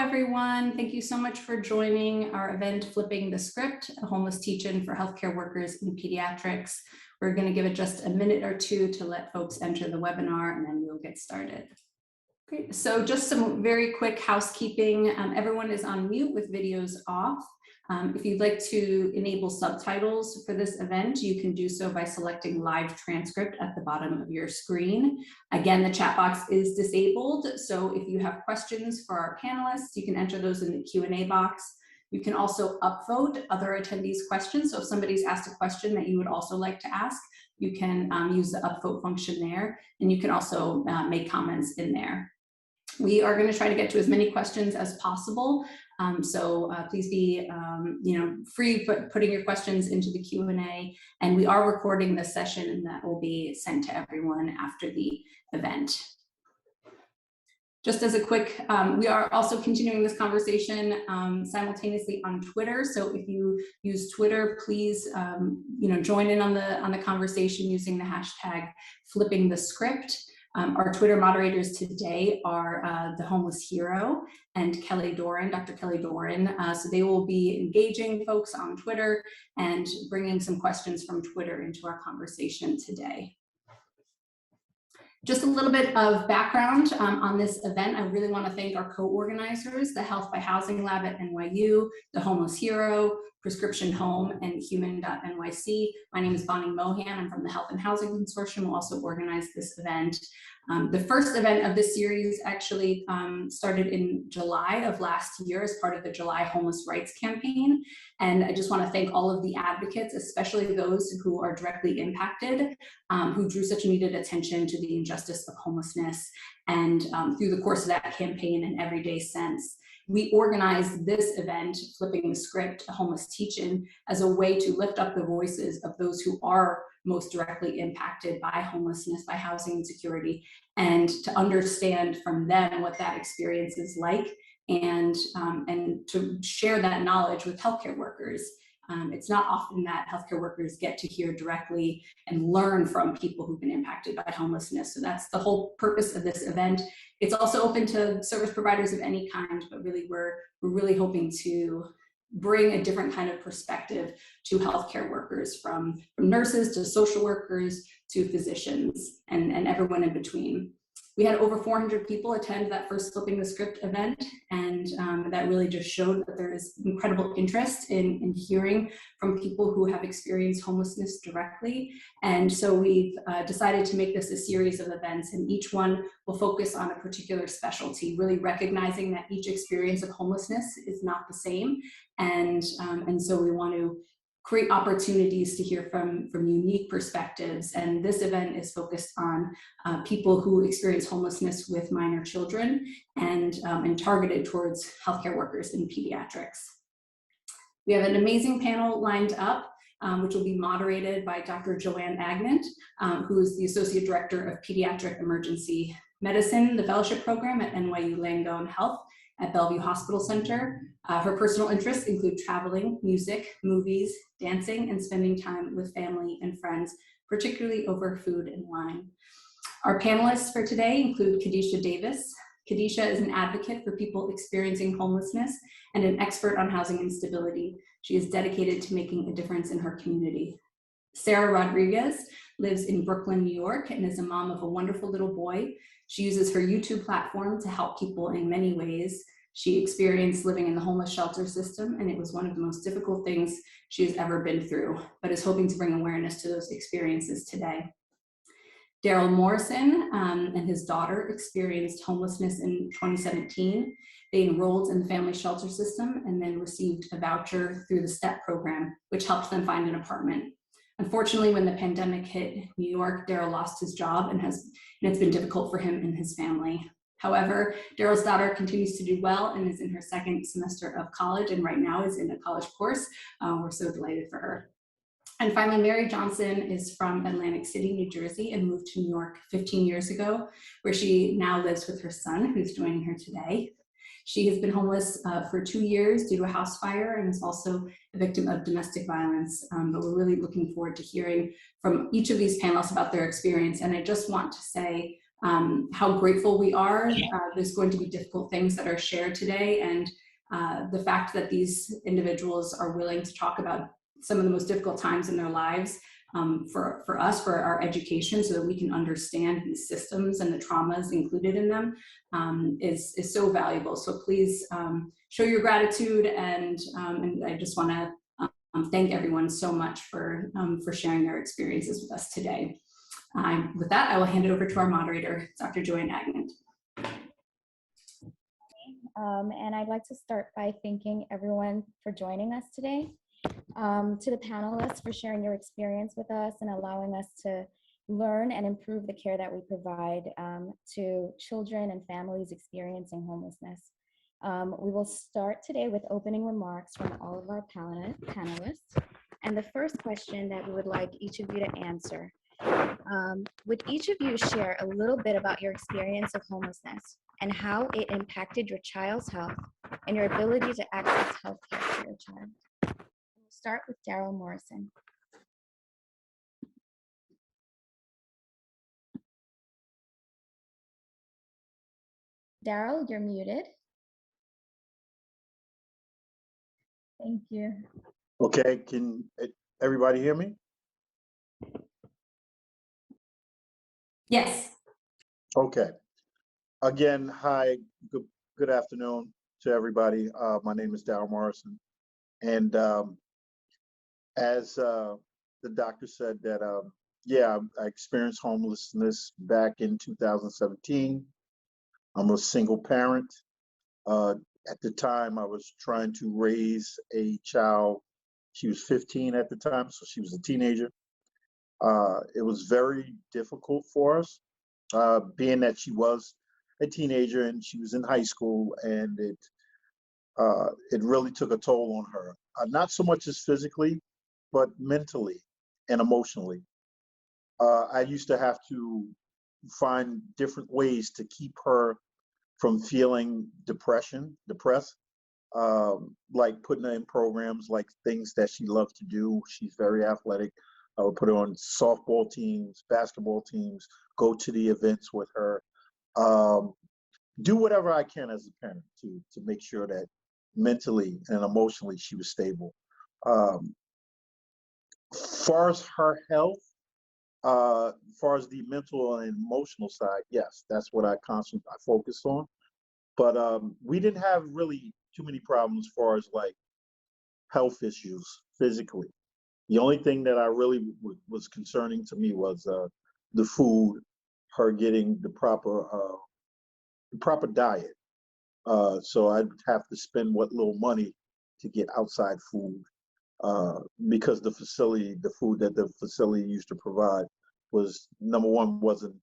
everyone. Thank you so much for joining our event, Flipping the Script, a homeless teach-in for healthcare workers in pediatrics. We're going to give it just a minute or two to let folks enter the webinar, and then we'll get started. Great. So just some very quick housekeeping. Everyone is on mute with videos off. If you'd like to enable subtitles for this event, you can do so by selecting live transcript at the bottom of your screen. Again, the chat box is disabled, so if you have questions for our panelists, you can enter those in the Q&A box. You can also upvote other attendees' questions, so if somebody's asked a question that you would also like to ask, you can use the upvote function there, and you can also make comments in there. We are going to try to get to as many questions as possible, so please be free putting your questions into the Q&A, and we are recording this session, and that will be sent to everyone after the event. Just as a quick, we are also continuing this conversation simultaneously on Twitter. So if you use Twitter, please join in on the conversation using the hashtag Flipping the Script. Our Twitter moderators today are the Homeless Hero and Kelly Doran, Dr. Kelly Doran. So they will be engaging folks on Twitter and bringing some questions from Twitter into our conversation today. Just a little bit of background on this event. I really want to thank our co-organizers, the Health by Housing Lab at NYU, the Homeless Hero, Prescription Home, and Human.NYC. My name is Bonnie Mohan. I'm from the Health and Housing Consortium. We'll also organize this event. The first event of this series actually started in July of last year as part of the July Homeless Rights Campaign. And I just want to thank all of the advocates, especially those who are directly impacted, who drew such needed attention to the injustice of homelessness. And through the course of that campaign and everyday sense, we organized this event, Flipping the Script, a homeless teach-in, as a way to lift up the voices of those who are most directly impacted by homelessness, by housing insecurity, and to understand from them what that experience is like, and to share that knowledge with healthcare workers. It's not often that healthcare workers get to hear directly and learn from people who've been impacted by homelessness. So that's the whole purpose of this event. It's also open to service providers of any kind, but really we're really hoping to bring a different kind of perspective to healthcare workers, from nurses to social workers to physicians and everyone in between. We had over 400 people attend that first Flipping the Script event, and that really just showed that there is incredible interest in hearing from people who have experienced homelessness directly. And so we've decided to make this a series of events, and each one will focus on a particular specialty, really recognizing that each experience of homelessness is not the same. And so we want to create opportunities to hear from unique perspectives. And this event is focused on people who experience homelessness with minor children and targeted towards healthcare workers in pediatrics. We have an amazing panel lined up, which will be moderated by Dr. Joanne Agnant, who is the Associate Director of Pediatric Emergency Medicine, the fellowship program at NYU Langone Health at Bellevue Hospital Center. Her personal interests include traveling, music, movies, dancing, and spending time with family and friends, particularly over food and wine. Our panelists for today include Kadisha Davis. Kadisha is an advocate for people experiencing homelessness and an expert on housing instability. She is dedicated to making a difference in her community. Sarah Rodriguez lives in Brooklyn, New York, and is a mom of a wonderful little boy. She uses her YouTube platform to help people in many ways. She experienced living in the homeless shelter system, and it was one of the most difficult things she has ever been through, but is hoping to bring awareness to those experiences today. Daryl Morrison and his daughter experienced homelessness in 2017. They enrolled in the family shelter system and then received a voucher through the STEP program, which helped them find an apartment. Unfortunately, when the pandemic hit New York, Daryl lost his job, and it's been difficult for him and his family. However, Daryl's daughter continues to do well and is in her second semester of college, and right now is in a college course. We're so delighted for her. And finally, Mary Johnson is from Atlantic City, New Jersey, and moved to New York 15 years ago, where she now lives with her son, who's joining her today. She has been homeless for 2 years due to a house fire and is also a victim of domestic violence. But we're really looking forward to hearing from each of these panelists about their experience. And I just want to say how grateful we are. There's going to be difficult things that are shared today, and the fact that these individuals are willing to talk about some of the most difficult times in their lives for us, for our education, so that we can understand these systems and the traumas included in them is so valuable. So please show your gratitude, and I just want to thank everyone so much for sharing their experiences with us today. With that, I will hand it over to our moderator, Dr. Joanne Agnand. And I'd like to start by thanking everyone for joining us today. To the panelists for sharing your experience with us and allowing us to learn and improve the care that we provide to children and families experiencing homelessness. We will start today with opening remarks from all of our panelists. And the first question that we would like each of you to answer. Would each of you share a little bit about your experience of homelessness and how it impacted your child's health and your ability to access health care for your child? We'll start with Daryl Morrison. Daryl, you're muted. Thank you. Okay, can everybody hear me? Yes. Okay. Again, hi, good afternoon to everybody. My name is Daryl Morrison. And as the doctor said that, yeah, I experienced homelessness back in 2017. I'm a single parent. At the time, I was trying to raise a child. She was 15 at the time, so she was a teenager. It was very difficult for us, being that she was a teenager and she was in high school, and it really took a toll on her. Not so much as physically, but mentally and emotionally. I used to have to find different ways to keep her from feeling depressed, like putting her in programs, like things that she loved to do. She's very athletic. I would put her on softball teams, basketball teams, go to the events with her, do whatever I can as a parent to make sure that mentally and emotionally she was stable. Far as her health, far as the mental and emotional side, yes, that's what I focused on. But we didn't have really too many problems as far as like health issues physically. The only thing that I really was concerning to me was the food, her getting the proper diet. So I'd have to spend what little money to get outside food, because the food that the facility used to provide was, number one, wasn't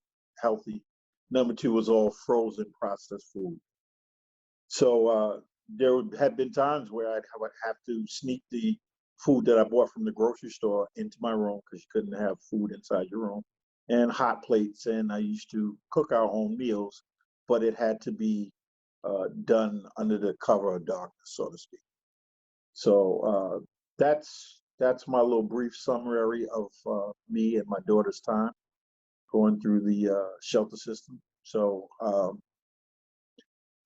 healthy. Number two, was all frozen processed food. So there had been times where I would have to sneak the food that I bought from the grocery store into my room, because you couldn't have food inside your room, and hot plates. And I used to cook our own meals, but it had to be done under the cover of darkness, so to speak. So that's my little brief summary of me and my daughter's time going through the shelter system. So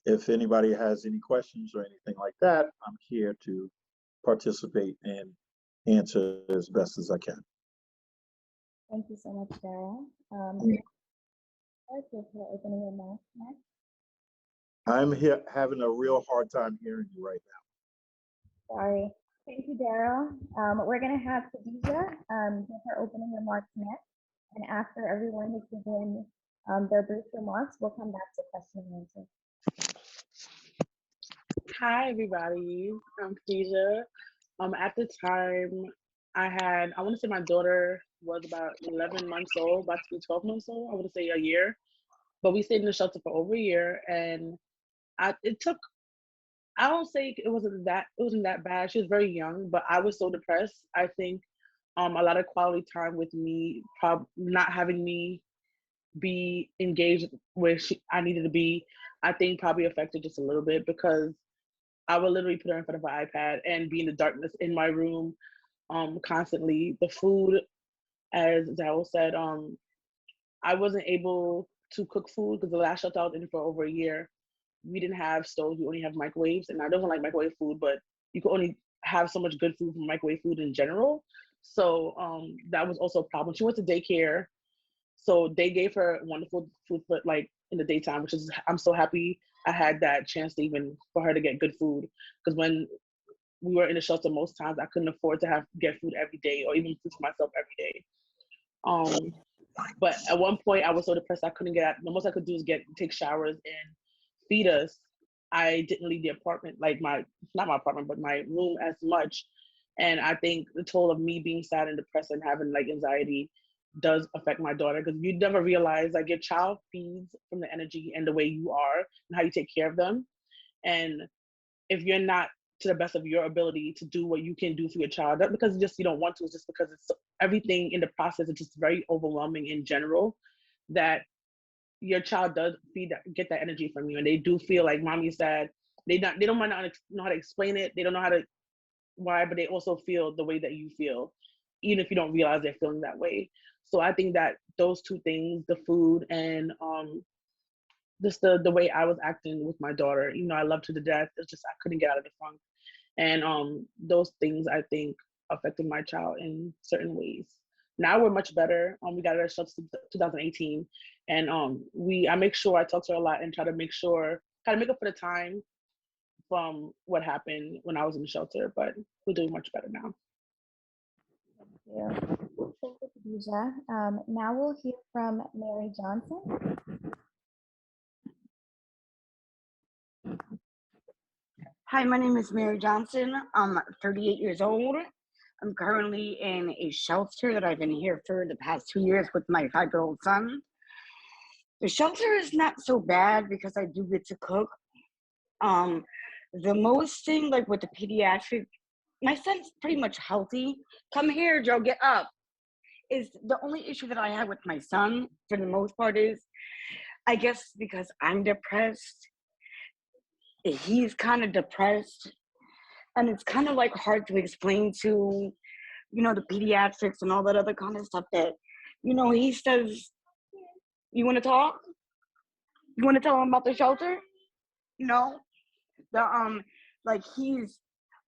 if anybody has any questions or anything like that, I'm here to participate and answer as best as I can. Thank you so much, Daryl. Opening remarks next. I'm here having a real hard time hearing you right now. Sorry. Thank you, Daryl. We're going to have Khadija give her opening remarks next. And after everyone has given their brief remarks, we'll come back to question and answer. Hi, everybody. I'm Khadija. At the time, I want to say my daughter was about 11 months old, about to be 12 months old. I want to say a year. But we stayed in the shelter for over a year, and it took, I don't say it wasn't that bad. She was very young, but I was so depressed. I think a lot of quality time with me, not having me be engaged where I needed to be, I think probably affected just a little bit, because I would literally put her in front of an iPad and be in the darkness in my room constantly. The food, as Daryl said, I wasn't able to cook food, because the last shelter I was in for over a year, we didn't have stoves, we only have microwaves. And I don't like microwave food, but you could only have so much good food from microwave food in general. So that was also a problem. She went to daycare, so they gave her wonderful food, but like in the daytime, which is, I'm so happy I had that chance to even for her to get good food. Because when we were in the shelter, most times I couldn't afford to get food every day or even food for myself every day. But at one point I was so depressed I couldn't get out. The most I could do is take showers and feed us. I didn't leave the apartment, like not my apartment, but my room as much. And I think the toll of me being sad and depressed and having like anxiety does affect my daughter, because you never realize like your child feeds from the energy and the way you are and how you take care of them. And if you're not to the best of your ability to do what you can do for your child, not because just you don't want to, it's just because it's everything in the process is just very overwhelming in general, that your child does get that energy from you, and they do feel like mommy's sad. They don't might not know how to explain it. They don't know how to why, but they also feel the way that you feel, even if you don't realize they're feeling that way. So I think that those two things, the food and just the way I was acting with my daughter, I loved her to death. It's just I couldn't get out of the funk. And those things I think affected my child in certain ways. Now we're much better. We got out of shelter 2018, and I make sure I talk to her a lot and try to make up for the time from what happened when I was in the shelter. But we're doing much better now. Thank you. Thank you, Khadija. Now we'll hear from Mary Johnson. Hi, my name is Mary Johnson. I'm 38 years old. I'm currently in a shelter that I've been here for the past 2 years with my 5-year-old son. The shelter is not so bad because I do get to cook. The most thing, like with the pediatric, my son's pretty much healthy. Come here, Joe, get up. Is the only issue that I have with my son, for the most part, is I guess because I'm depressed, he's kind of depressed, and it's kind of like hard to explain to, the pediatrics and all that other kind of stuff that, he says, you want to talk? You want to tell him about the shelter? No. Like he's,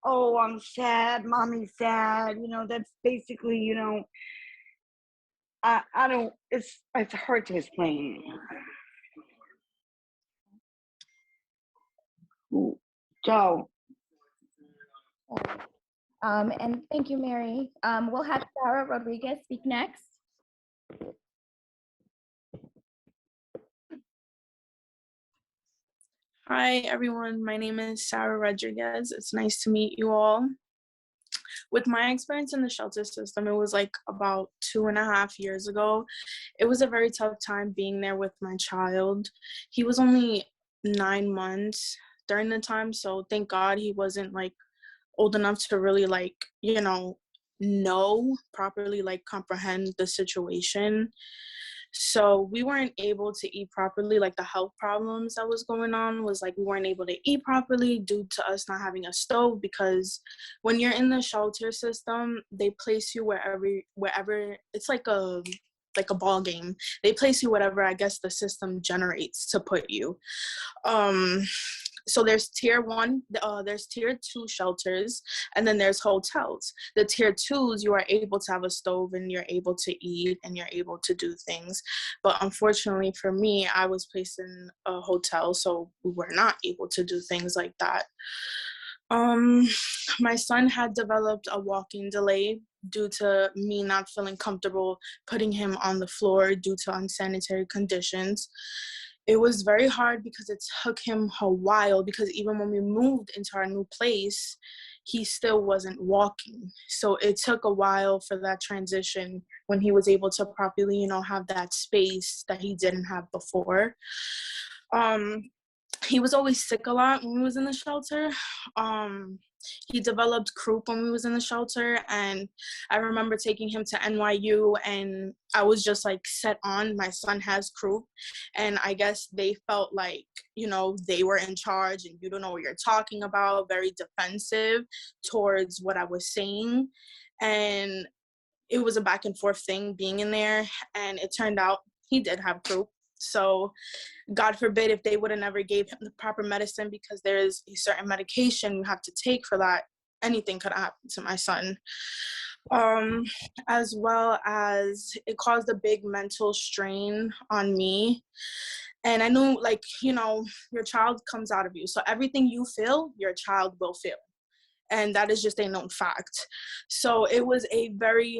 oh, I'm sad, mommy's sad, that's basically, I don't, it's hard to explain. Ooh, Joe. And thank you, Mary. We'll have Sarah Rodriguez speak next. Hi, everyone. My name is Sarah Rodriguez. It's nice to meet you all. With my experience in the shelter system, it was like about 2.5 years ago. It was a very tough time being there with my child. He was only 9 months during the time, so thank God he wasn't like old enough to really like, know properly, like comprehend the situation. So we weren't able to eat properly. Like the health problems that was going on was like we weren't able to eat properly due to us not having a stove, because when you're in the shelter system, they place you wherever it's like a ball game. They place you whatever I guess the system generates to put you. So there's tier 1, there's tier 2 shelters, and then there's hotels. The tier 2s, you are able to have a stove and you're able to eat and you're able to do things. But unfortunately for me, I was placed in a hotel, so we were not able to do things like that. My son had developed a walking delay due to me not feeling comfortable putting him on the floor due to unsanitary conditions. It was very hard because it took him a while, because even when we moved into our new place, he still wasn't walking. So it took a while for that transition when he was able to properly, have that space that he didn't have before. He was always sick a lot when we was in the shelter. He developed croup when we was in the shelter, and I remember taking him to NYU, and I was just like set on my son has croup, and I guess they felt like, they were in charge and you don't know what you're talking about, very defensive towards what I was saying. And it was a back and forth thing being in there, and it turned out he did have croup. So God forbid if they would have never gave him the proper medicine, because there is a certain medication you have to take for that, anything could happen to my son. As well as it caused a big mental strain on me. And I knew, like, you know, your child comes out of you. So everything you feel, your child will feel. And that is just a known fact. So it was a very,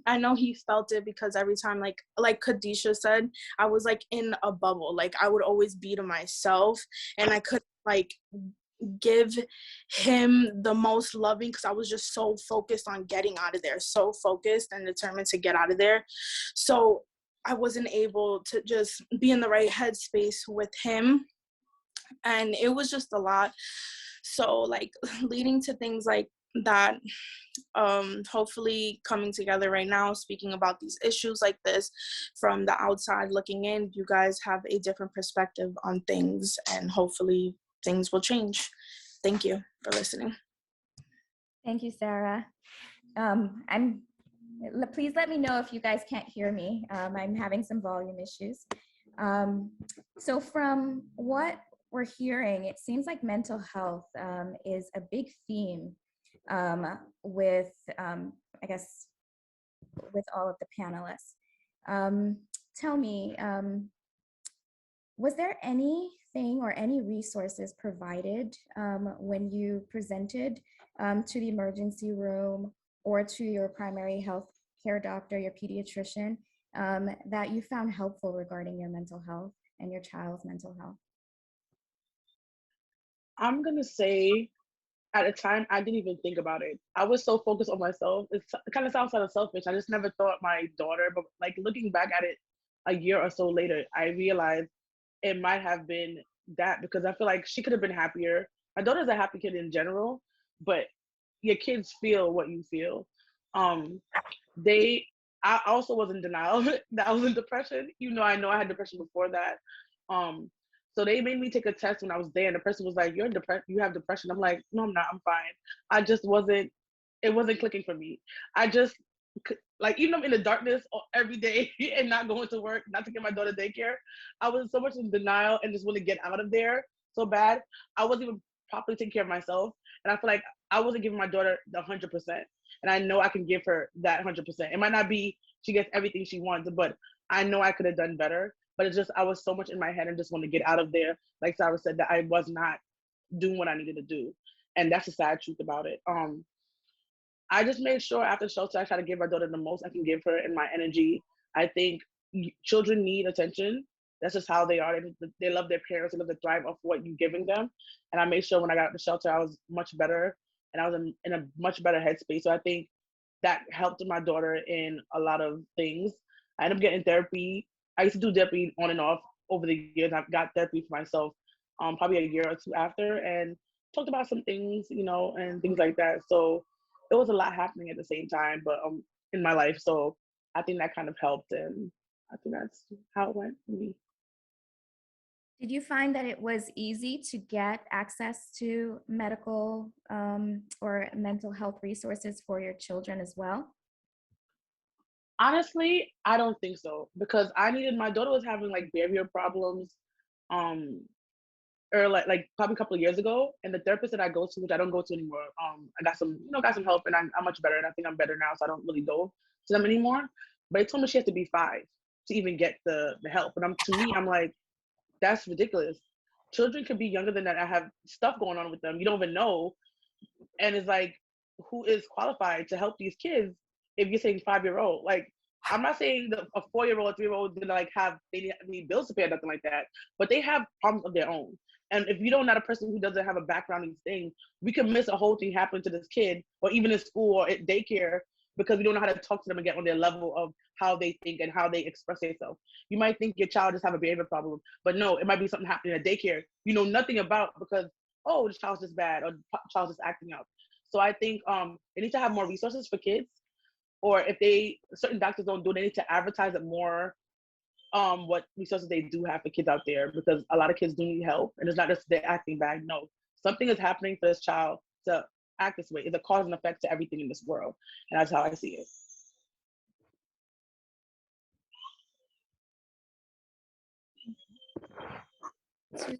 I know he felt it, because every time, like Khadisha said, I was like in a bubble. Like I would always be to myself, and I couldn't like give him the most loving, because I was just so focused on getting out of there, so focused and determined to get out of there. So I wasn't able to just be in the right headspace with him, and it was just a lot. So like leading to things like that, hopefully coming together right now, speaking about these issues like this from the outside looking in, you guys have a different perspective on things, and hopefully things will change. Thank you for listening. Thank you, Sarah. Please let me know if you guys can't hear me. I'm having some volume issues. So from what we're hearing, it seems like mental health is a big theme with, I guess, with all of the panelists. Tell me, was there anything or any resources provided when you presented to the emergency room or to your primary health care doctor, your pediatrician, that you found helpful regarding your mental health and your child's mental health? I'm gonna say, at the time, I didn't even think about it. I was so focused on myself. It kind of sounds kind of selfish. I just never thought my daughter, but like looking back at it a year or so later, I realized it might have been that, because I feel like she could have been happier. My daughter's a happy kid in general, but your kids feel what you feel. I also was in denial that I was in depression. I know I had depression before that. So they made me take a test when I was there, and the person was like, "You're depressed. You have depression." I'm like, "No, I'm not. I'm fine." I just wasn't. It wasn't clicking for me. I just like, even I'm in the darkness every day and not going to work, not to get my daughter daycare. I was so much in denial and just want to get out of there so bad. I wasn't even properly taking care of myself, and I feel like I wasn't giving my daughter the 100%. And I know I can give her that 100%. It might not be she gets everything she wants, but I know I could have done better. But it's just, I was so much in my head and just want to get out of there. Like Sarah said, that I was not doing what I needed to do. And that's the sad truth about it. I just made sure after shelter, I try to give my daughter the most I can give her in my energy. I think children need attention. That's just how they are. They love their parents. They love to thrive off what you're giving them. And I made sure when I got out of the shelter, I was much better, and I was in a much better headspace. So I think that helped my daughter in a lot of things. I ended up getting therapy. I used to do therapy on and off over the years. I got therapy for myself probably a year or two after, and talked about some things, and things like that. So it was a lot happening at the same time, but in my life. So I think that kind of helped, and I think that's how it went for me. Did you find that it was easy to get access to medical or mental health resources for your children as well? Honestly, I don't think so, because my daughter was having like behavior problems, or like probably a couple of years ago, and the therapist that I go to, which I don't go to anymore, I got some help, and I'm much better, and I think I'm better now, so I don't really go to them anymore. But they told me she has to be 5 to even get the help, and to me, I'm like, that's ridiculous. Children could be younger than that. I have stuff going on with them you don't even know, and it's like, who is qualified to help these kids if you're saying 5-year-old? Like, I'm not saying that a 4-year-old, 3-year-old gonna like they need bills to pay or nothing like that, but they have problems of their own. And if you don't know a person who doesn't have a background in these things, we can miss a whole thing happening to this kid, or even in school or at daycare, because we don't know how to talk to them and get on their level of how they think and how they express themselves. You might think your child just have a behavior problem, but no, it might be something happening at daycare you know nothing about, because, oh, the child's just bad, or the child's just acting out. So I think they need to have more resources for kids, or if certain doctors don't do it, they need to advertise it more, what resources they do have for kids out there, because a lot of kids do need help, and it's not just they're acting bad. No, something is happening for this child to act this way. It's a cause and effect to everything in this world, and that's how I see it. to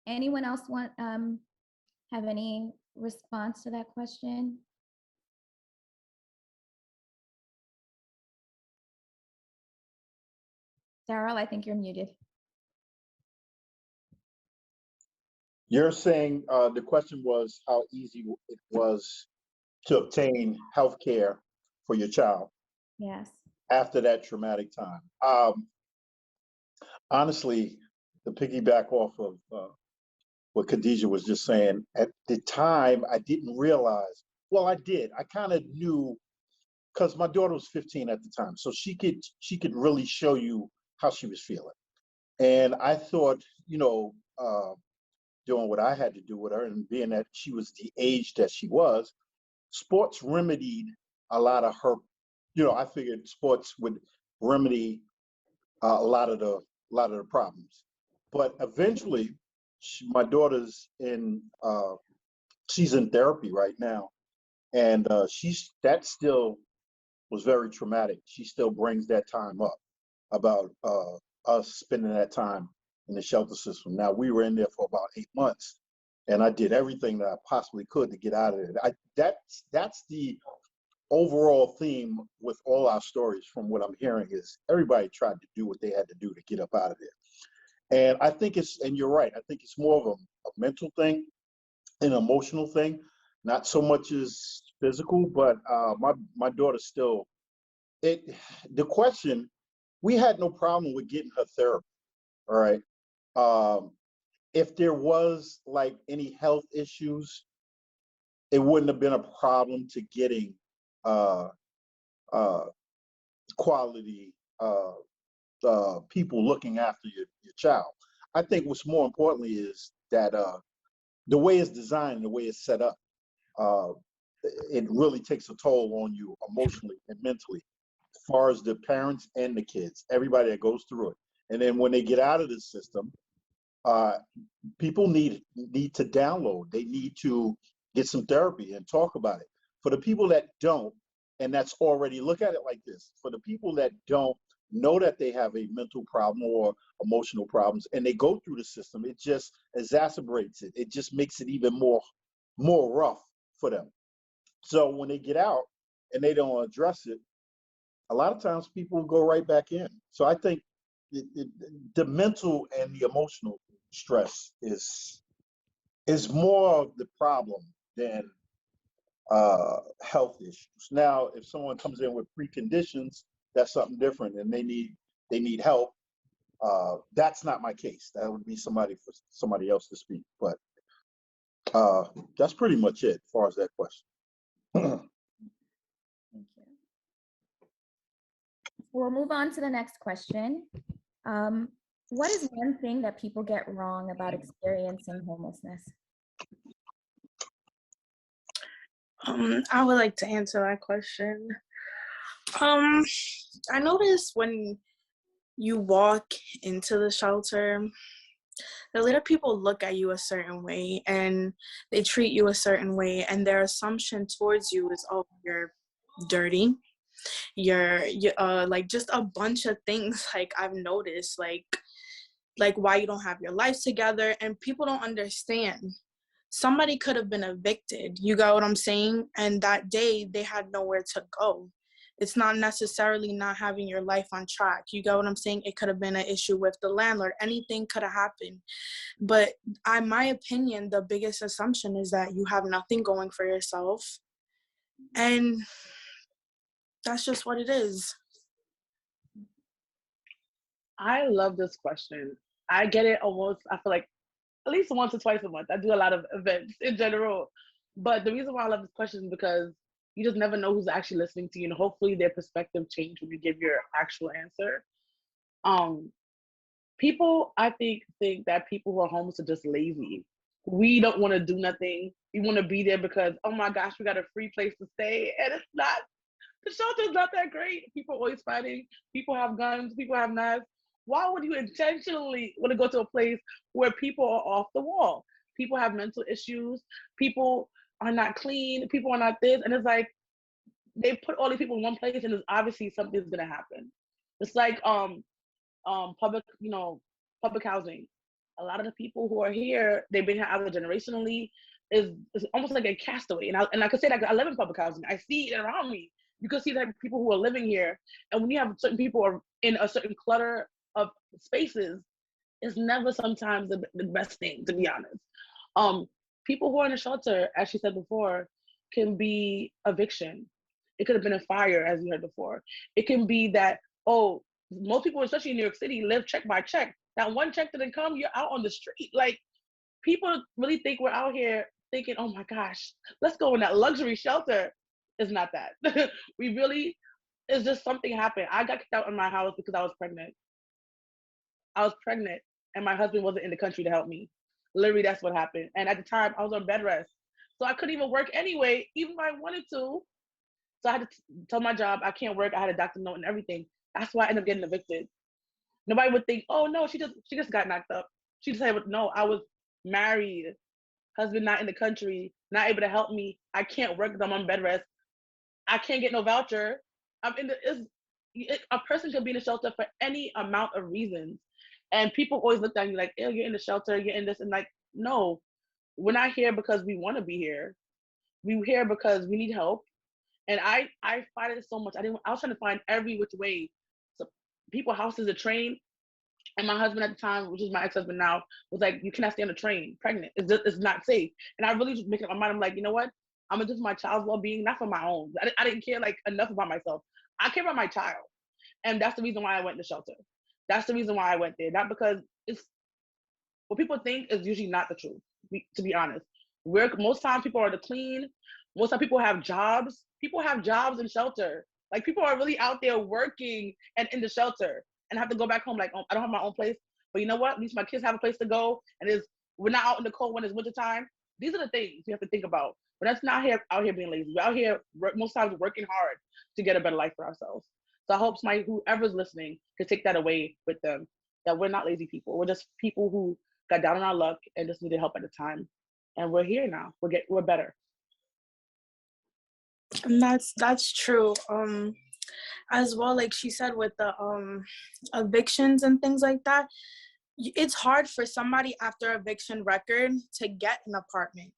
anyone else want have any response to that question? Daryl, I think you're muted. You're saying the question was how easy it was to obtain health care for your child Yes. after that traumatic time. Honestly, to piggyback off of what Khadijah was just saying, at the time, I didn't realize, well, I did. I kind of knew because my daughter was 15 at the time, so she could really show you how she was feeling. And I thought, doing what I had to do with her, and being that she was the age that she was, sports remedied a lot of her. I figured sports would remedy a lot of the problems. But eventually, my daughter's she's in therapy right now, and that still was very traumatic. She still brings that time up about us spending that time in the shelter system. Now, we were in there for about 8 months, and I did everything that I possibly could to get out of it. That's the overall theme with all our stories. From what I'm hearing, is everybody tried to do what they had to do to get up out of there. And I think and you're right, I think it's more of a mental thing, an emotional thing, not so much as physical. But my daughter still, the question, we had no problem with getting her therapy. All right. If there was like any health issues, it wouldn't have been a problem to getting uh, uh, quality people looking after your child. I think what's more importantly is that the way it's designed and the way it's set up, uh, it really takes a toll on you emotionally and mentally, as far as the parents and the kids, everybody that goes through it. And then when they get out of the system, uh, people need to download. They need to get some therapy and talk about it. For the people that don't, and that's already, look at it like this: for the people that don't know that they have a mental problem or emotional problems, and they go through the system, it just exacerbates it. It just makes it even more rough for them. So when they get out and they don't address it, a lot of times people go right back in. So I think the mental and the emotional stress is more of the problem than health issues. Now, if someone comes in with preconditions, that's something different, and they need help. That's not my case. That would be somebody else to speak. But that's pretty much it as far as that question. Thank you. We'll move on to the next question. What is one thing that people get wrong about experiencing homelessness? I would like to answer that question. I noticed when you walk into the shelter, the little people look at you a certain way and they treat you a certain way, and their assumption towards you is, oh, you're dirty. You're like just a bunch of things. Like I've noticed, like why you don't have your life together, and people don't understand. Somebody could have been evicted, you got what I'm saying? And that day they had nowhere to go. It's not necessarily not having your life on track, you got what I'm saying? It could have been an issue with the landlord. Anything could have happened. But in my opinion, the biggest assumption is that you have nothing going for yourself, and that's just what it is. I love this question. I get it almost, I feel like at least once or twice a month. I do a lot of events in general. But the reason why I love this question is because you just never know who's actually listening to you, and hopefully their perspective change when you give your actual answer. People, I think that people who are homeless are just lazy. We don't want to do nothing. We want to be there because, oh my gosh, we got a free place to stay. And it's not, the shelter's not that great. People are always fighting. People have guns. People have knives. Why would you intentionally want to go to a place where people are off the wall? People have mental issues. People are not clean. People are not this. And it's like, they put all these people in one place, and there's obviously something's gonna happen. It's like public, public housing. A lot of the people who are here, they've been here either generationally, is almost like a castaway. And I could say that I live in public housing. I see it around me. You can see that people who are living here, and when you have certain people are in a certain clutter of spaces, it's never sometimes the best thing, to be honest. People who are in a shelter, as she said before, can be eviction. It could have been a fire, as you heard before. It can be that, oh, most people, especially in New York City, live check by check. That one check didn't come, you're out on the street. Like, people really think we're out here thinking, oh my gosh, let's go in that luxury shelter. It's not that. We really, it's just something happened. I got kicked out of my house because I was pregnant. And my husband wasn't in the country to help me. Literally, that's what happened. And at the time, I was on bed rest. So I couldn't even work anyway, even if I wanted to. So I had to tell my job, I can't work. I had a doctor note and everything. That's why I ended up getting evicted. Nobody would think, oh no, she just got knocked up. She just said, no, I was married, husband not in the country, not able to help me. I can't work because I'm on bed rest. I can't get no voucher. A person can be in a shelter for any amount of reasons. And people always look at me like, oh, you're in the shelter, you're in this. And like, no, we're not here because we want to be here. We're here because we need help. And I fight it so much. I was trying to find every which way. So people houses a train. And my husband at the time, which is my ex-husband now, was like, you cannot stay on the train pregnant. It's not safe. And I really just making up my mind. I'm like, you know what? I'm gonna do for my child's well-being, not for my own. I didn't care like enough about myself. I care about my child. And that's the reason why I went to shelter. That's the reason why I went there. Not because it's what people think is usually not the truth, to be honest. Most times people are the clean. Most times people have jobs. People have jobs in shelter. Like, people are really out there working and in the shelter and have to go back home like, oh, I don't have my own place. But you know what? At least my kids have a place to go. And we're not out in the cold when it's wintertime. These are the things you have to think about. But that's not out here being lazy. We're out here most times working hard to get a better life for ourselves. So I hope whoever's listening can take that away with them, that we're not lazy people. We're just people who got down on our luck and just needed help at the time. And we're here now. We're better. And that's true. As well, like she said, with the evictions and things like that, it's hard for somebody after eviction record to get an apartment.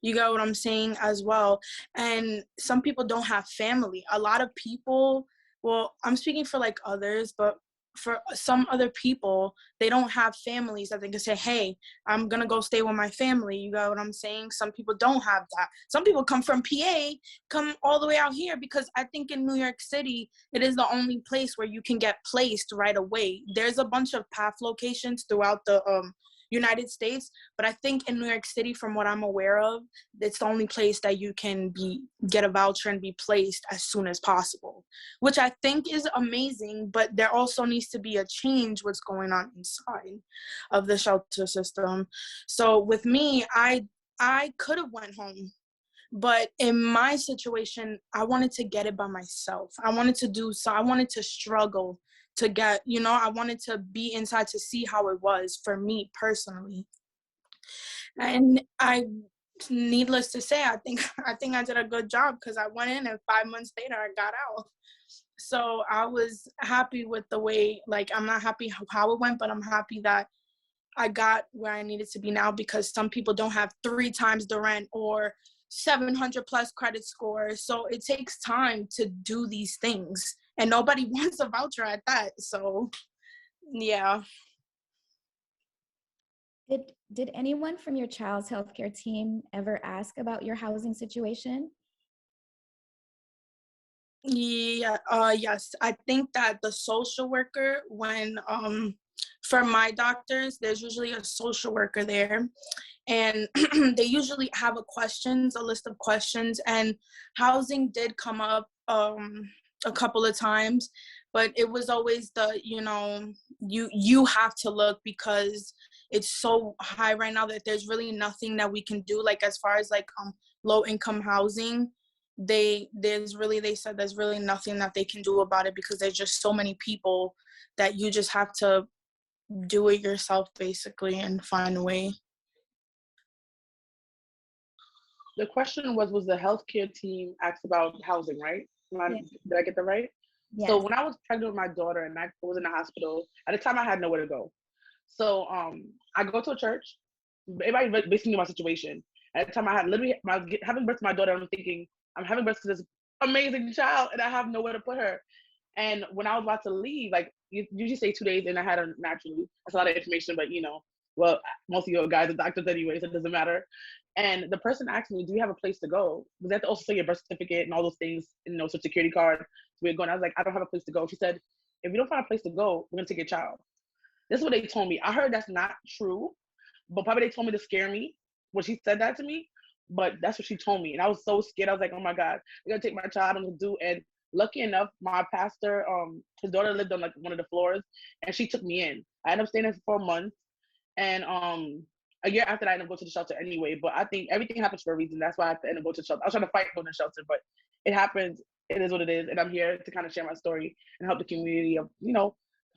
You get what I'm saying as well. And some people don't have family. A lot of people, well, I'm speaking for like others, but for some other people, they don't have families that they can say, hey, I'm gonna go stay with my family. You got what I'm saying? Some people don't have that. Some people come from PA, come all the way out here, because I think in New York City, it is the only place where you can get placed right away. There's a bunch of PATH locations throughout the United States, but I think in New York City, from what I'm aware of, it's the only place that you can get a voucher and be placed as soon as possible, which I think is amazing. But there also needs to be a change what's going on inside of the shelter system. So with me, I could have went home, but in my situation, I wanted to get it by myself. I wanted to struggle to get, I wanted to be inside to see how it was for me personally. And needless to say, I think I did a good job, because I went in and 5 months later I got out. So I was happy with the way, like, I'm not happy how it went, but I'm happy that I got where I needed to be now, because some people don't have 3 times the rent or 700 plus credit score. So it takes time to do these things, and nobody wants a voucher at that. So yeah. Did anyone from your child's healthcare team ever ask about your housing situation? Yeah, yes. I think that the social worker, when for my doctors, there's usually a social worker there, and they usually have a list of questions, and housing did come up a couple of times, but it was always you have to look, because it's so high right now that there's really nothing that we can do, like as far as like low income housing. They said there's really nothing that they can do about it, because there's just so many people that you just have to do it yourself basically and find a way. The question was the healthcare team asked about housing, right? Did I get that right? Yes. So when I was pregnant with my daughter and I was in the hospital, at the time I had nowhere to go. So I go to a church. Everybody basically knew my situation. At the time, I was having birth to my daughter. I'm thinking, I'm having birth to this amazing child, and I have nowhere to put her. And when I was about to leave, like you usually say 2 days, and I had her naturally. That's a lot of information, but well, most of you guys are doctors anyway, so it doesn't matter. And the person asked me, "Do you have a place to go?" Because they have to also say your birth certificate and all those things, social security card. So we're going. I was like, "I don't have a place to go." She said, "If you don't find a place to go, we're gonna take your child." This is what they told me. I heard that's not true, but probably they told me to scare me when she said that to me. But that's what she told me, and I was so scared. I was like, "Oh my God, they're gonna take my child and do." And lucky enough, my pastor, his daughter lived on like one of the floors, and she took me in. I ended up staying there for 4 months, and a year after that, I ended up going to the shelter anyway. But I think everything happens for a reason. That's why I had to end up going to the shelter. I was trying to fight going to the shelter, but it happens. It is what it is, and I'm here to kind of share my story and help the community of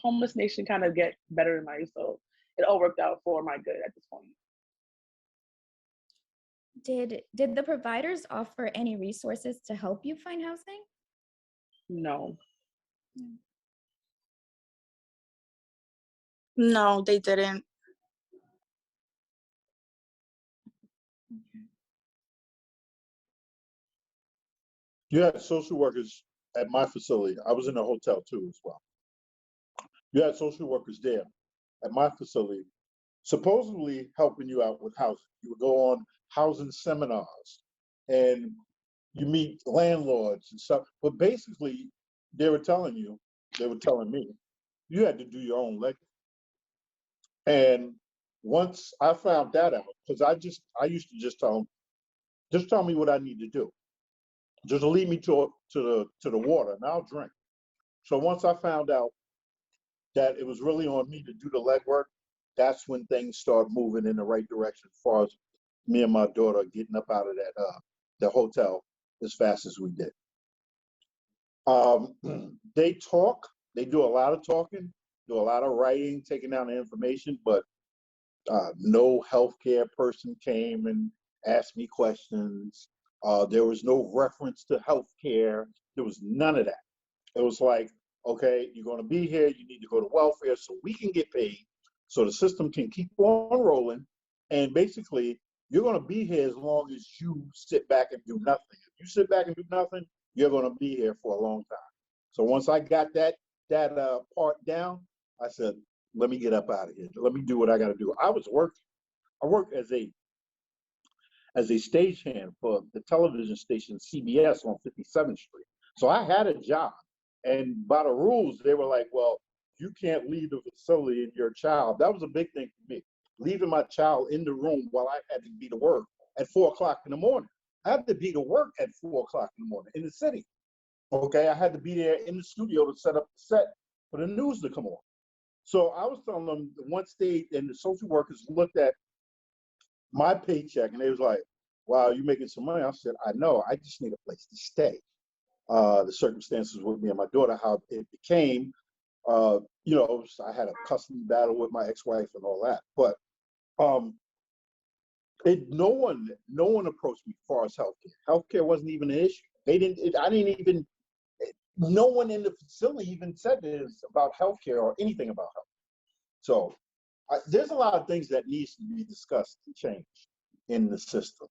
homeless nation kind of get better in life. So it all worked out for my good at this point. Did the providers offer any resources to help you find housing? No. No, they didn't. You had social workers at my facility. I was in a hotel too as well. You had social workers there at my facility, supposedly helping you out with housing. You would go on housing seminars and you meet landlords and stuff. But basically, they were telling me, you had to do your own legwork. And once I found that out, because I used to just tell them, just tell me what I need to do. Just lead me to the water and I'll drink. So once I found out that it was really on me to do the legwork, that's when things started moving in the right direction as far as me and my daughter getting up out of the hotel as fast as we did. They talk, they do a lot of talking, do a lot of writing, taking down the information, but no healthcare person came and asked me questions. There was no reference to healthcare. There was none of that. It was like, okay, you're going to be here. You need to go to welfare so we can get paid, so the system can keep on rolling. And basically, you're going to be here as long as you sit back and do nothing. If you sit back and do nothing, you're going to be here for a long time. So once I got that part down, I said, let me get up out of here. Let me do what I got to do. I was working. I worked as a stagehand for the television station CBS on 57th Street. So I had a job. And by the rules, they were like, well, you can't leave the facility and your child. That was a big thing for me. Leaving my child in the room while I had to be to work at 4 o'clock in the morning. I had to be to work at 4 o'clock in the morning in the city. Okay, I had to be there in the studio to set up the set for the news to come on. So I was telling them once the social workers looked at my paycheck and they was like, wow, you're making some money. I said, I know, I just need a place to stay. The circumstances with me and my daughter, how it became, I had a custody battle with my ex-wife and all that. But no one approached me as far as healthcare. Healthcare wasn't even an issue. No one in the facility even said this about healthcare or anything about health. So there's a lot of things that needs to be discussed and changed in the system.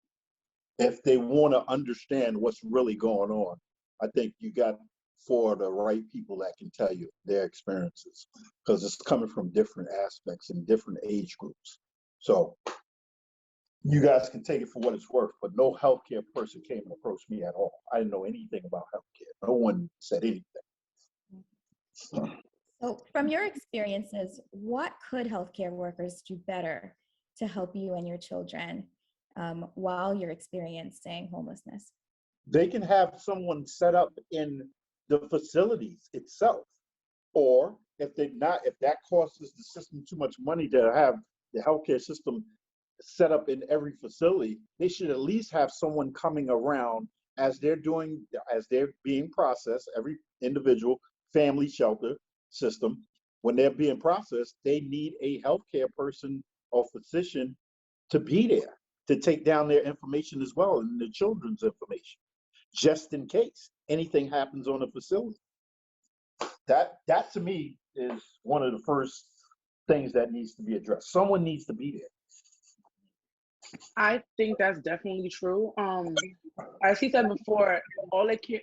If they want to understand what's really going on, I think you got for the right people that can tell you their experiences, because it's coming from different aspects and different age groups. So you guys can take it for what it's worth, but no healthcare person came and approached me at all. I didn't know anything about healthcare. No one said anything. So from your experiences, what could healthcare workers do better to help you and your children while you're experiencing homelessness? They can have someone set up in the facilities itself, or if that costs the system too much money to have the healthcare system set up in every facility, they should at least have someone coming around as they're being processed. Every individual family shelter system, when they're being processed, they need a healthcare person or physician to be there to take down their information as well, and the children's information, just in case anything happens on the facility. That to me is one of the first things that needs to be addressed. Someone needs to be there. I think that's definitely true. As he said before, all they care.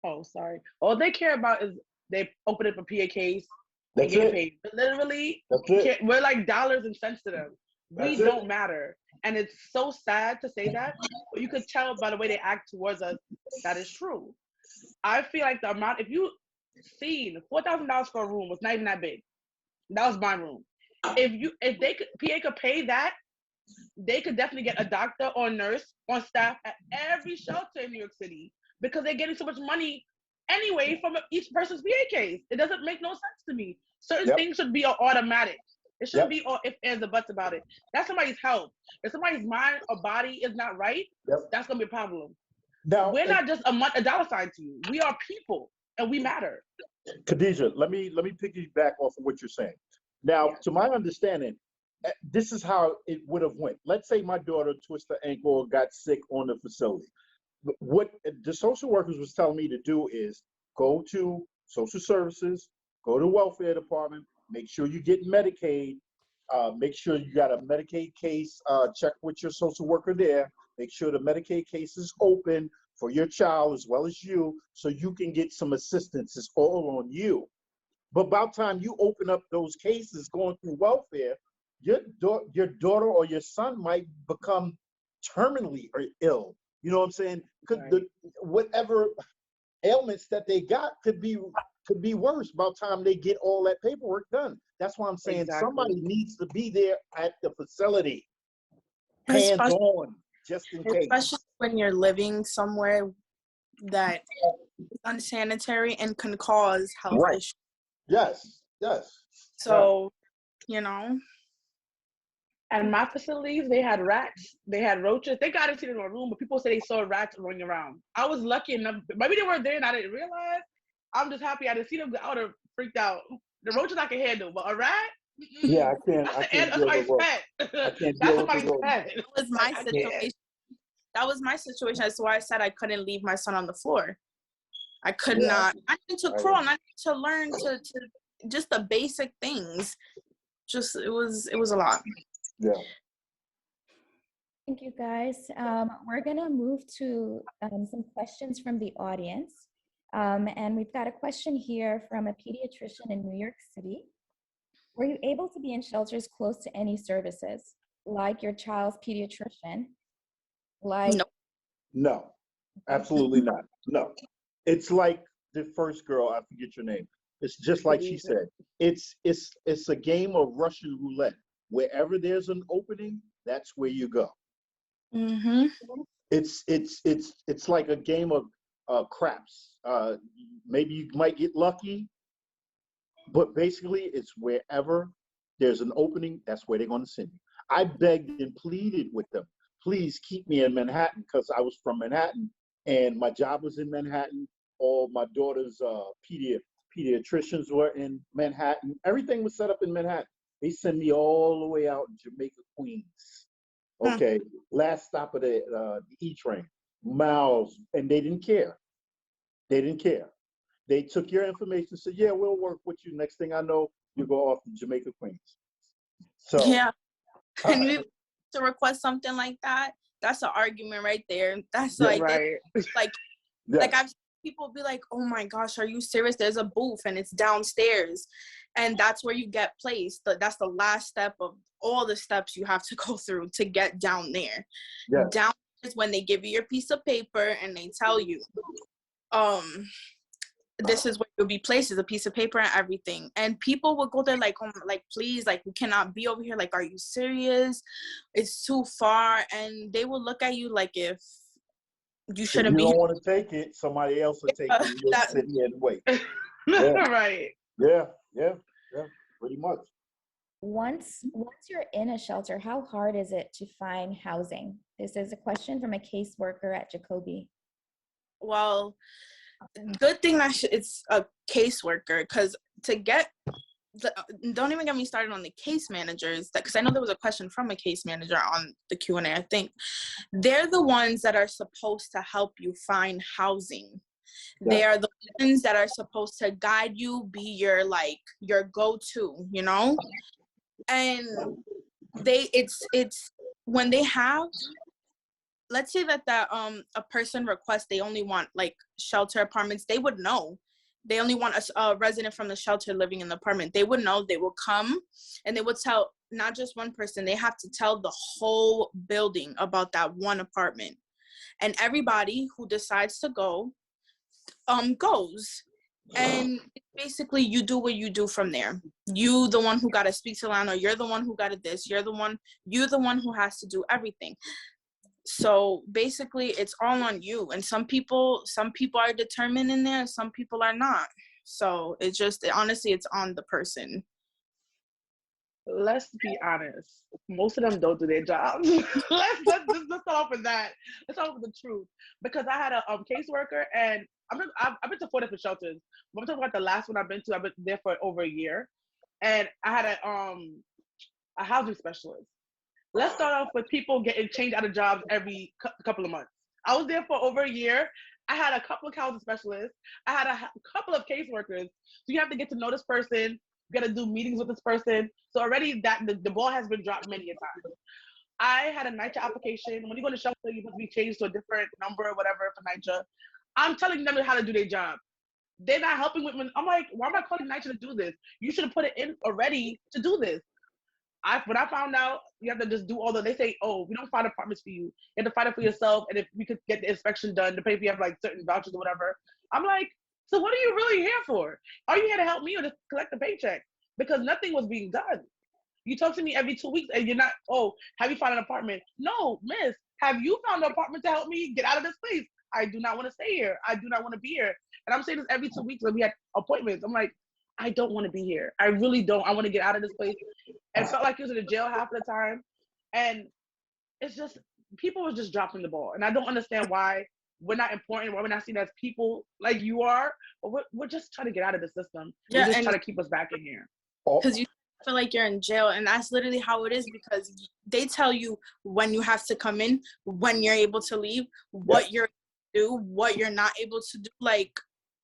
Oh, sorry. All they care about is they open up a PA case and That's get it. paid. But literally, That's it. we're like dollars and cents to them. We That's it. don't matter, and it's so sad to say that, but you could tell by the way they act towards us that is true. I feel like the amount, if you seen $4,000 for a room was not even that big. That was my room. If they could, PA could pay that, they could definitely get a doctor or nurse on staff at every shelter in New York City because they're getting so much money anyway from each person's PA case. It doesn't make no sense to me. Certain things should be automatic. It shouldn't be all ifs, ands, or buts about it. That's somebody's health. If somebody's mind or body is not right, that's gonna be a problem. Now, we're not just a dollar sign to you. We are people, and we matter. Khadijah, let me piggyback off of what you're saying. Now, to my understanding, this is how it would have went. Let's say my daughter twisted her ankle or got sick on the facility. What the social workers was telling me to do is go to social services, go to welfare department, make sure you get Medicaid, make sure you got a Medicaid case, check with your social worker there, make sure the Medicaid case is open for your child as well as you, so you can get some assistance. It's all on you. But by the time you open up those cases going through welfare, your daughter or your son might become terminally ill. You know what I'm saying? Because whatever ailments that they got could be worse by the time they get all that paperwork done. That's why I'm saying somebody needs to be there at the facility, hands on, just in case. Especially when you're living somewhere that is unsanitary and can cause health issues. Yes. So, you know. And my facilities, they had rats, they had roaches. They got into my room, but people say they saw rats running around. I was lucky enough. Maybe they weren't there and I didn't realize. I'm just happy I didn't see them. I would have freaked out. The roaches I can handle, but a rat? Yeah, I can't. That's somebody's pet. That's somebody's pet. That was my situation. That was my situation. That's why I said I couldn't leave my son on the floor. I could not. I need to crawl and I need to learn to just the basic things. Just it was a lot. Yeah. Thank you, guys. We're gonna move to some questions from the audience. And we've got a question here from a pediatrician in New York City. Were you able to be in shelters close to any services, like your child's pediatrician? No, absolutely not. No. It's like the first girl, I forget your name. It's just like she said. It's a game of Russian roulette. Wherever there's an opening, that's where you go. Mm-hmm. It's like a game of craps. Maybe you might get lucky, but basically it's wherever there's an opening, that's where they're going to send you. I begged and pleaded with them, please keep me in Manhattan, because I was from Manhattan and my job was in Manhattan. All my daughter's pediatricians were in Manhattan. Everything was set up in Manhattan. They send me all the way out in Jamaica, Queens. Okay, last stop of the E train, miles, and they didn't care. They didn't care. They took your information and said, yeah, we'll work with you. Next thing I know, you go off to Jamaica, Queens. So yeah, and to request something like that, that's an argument right there. That's like, like I've seen people be like, oh my gosh, are you serious? There's a booth and it's downstairs. And that's where you get placed. That's the last step of all the steps you have to go through to get down there. Yeah. Down is when they give you your piece of paper and they tell you, this is where you'll be placed, is a piece of paper and everything. And people will go there like, oh, like, please, like, we cannot be over here. Like, are you serious? It's too far. And they will look at you like if you shouldn't be. If you don't want to take it, somebody else will take it. You'll sit here and wait. Right. Yeah, pretty much. Once you're in a shelter, how hard is it to find housing? This is a question from a caseworker at Jacoby. Well, good thing that it's a caseworker, because don't even get me started on the case managers, because I know there was a question from a case manager on the Q&A. I think they're the ones that are supposed to help you find housing. They are the ones that are supposed to guide you, be your like your go-to, you know. And it's when they have, let's say that a person requests they only want like shelter apartments, they would know they only want a resident from the shelter living in the apartment. They would know. They will come and they would tell not just one person, they have to tell the whole building about that one apartment. And everybody who decides to go goes. And basically you do what you do from there. You the one who got to speak to Lana, you're the one who got to this, you're the one who has to do everything. So basically it's all on you. And some people are determined in there, some people are not. So it's just, honestly, it's on the person. Let's be honest. Most of them don't do their jobs. let's start off with that. Let's start off with the truth. Because I had a caseworker, and I've been to 4 different shelters. But I'm talking about the last one I've been to. I've been there for over a year, and I had a housing specialist. Let's start off with people getting changed out of jobs every couple of months. I was there for over a year. I had a couple of housing specialists. I had a couple of caseworkers. So you have to get to know this person. You got to do meetings with this person. So already that the ball has been dropped many a time. I had a NYCHA application. When you go to shelter, you must be changed to a different number or whatever for NYCHA. I'm telling them how to do their job. They're not helping with me. I'm like, why am I calling NYCHA to do this? You should have put it in already to do this. When I found out, you have to just do all they say, oh, we don't find apartments for you. You have to find it for yourself. And if we could get the inspection done, depending if you have like certain vouchers or whatever. I'm like, so what are you really here for? Are you here to help me or to collect a paycheck? Because nothing was being done. You talk to me every 2 weeks and you're not, oh, have you found an apartment? No, miss, have you found an apartment to help me get out of this place? I do not want to stay here. I do not want to be here. And I'm saying this every 2 weeks when we had appointments. I'm like, I don't want to be here. I really don't. I want to get out of this place. And felt like he was in a jail half of the time. And it's just, people were just dropping the ball. And I don't understand why we're not important, why we're not seen as people like you are. But we're just trying to get out of the system. Yeah, we're just trying to keep us back in here. Because you feel like you're in jail, and that's literally how it is, because they tell you when you have to come in, when you're able to leave, what you're able to do, what you're not able to do. Like,